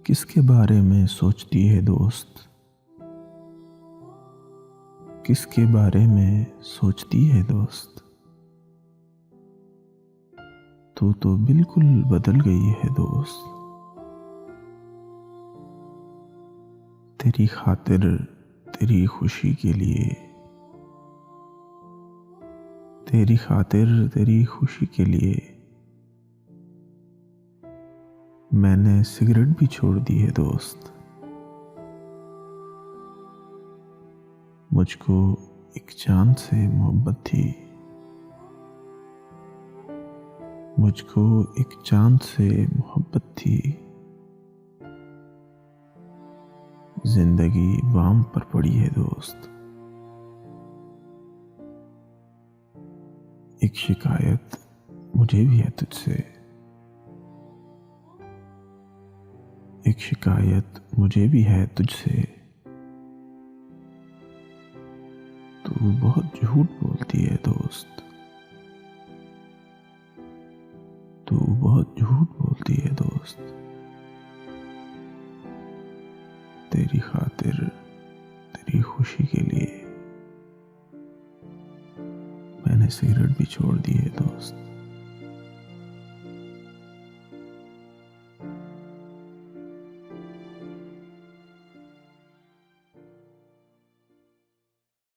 किसके बारे में सोचती है दोस्त? किसके बारे में सोचती है दोस्त? तू तो बिल्कुल बदल गई है दोस्त। तेरी खातिर, तेरी खुशी के लिए, तेरी खातिर, तेरी खुशी के लिए मैंने सिगरेट भी छोड़ दी है दोस्त। मुझको एक चांद से मोहब्बत थी, मुझको एक चांद से मोहब्बत थी। जिंदगी वाम पर पड़ी है दोस्त। एक शिकायत मुझे भी है तुझसे, एक शिकायत मुझे भी है तुझसे। तू बहुत झूठ बोलती है दोस्त, तू बहुत झूठ बोलती है दोस्त। तेरी खातिर, तेरी खुशी के लिए मैंने सिगरेट भी छोड़ दी है दोस्त।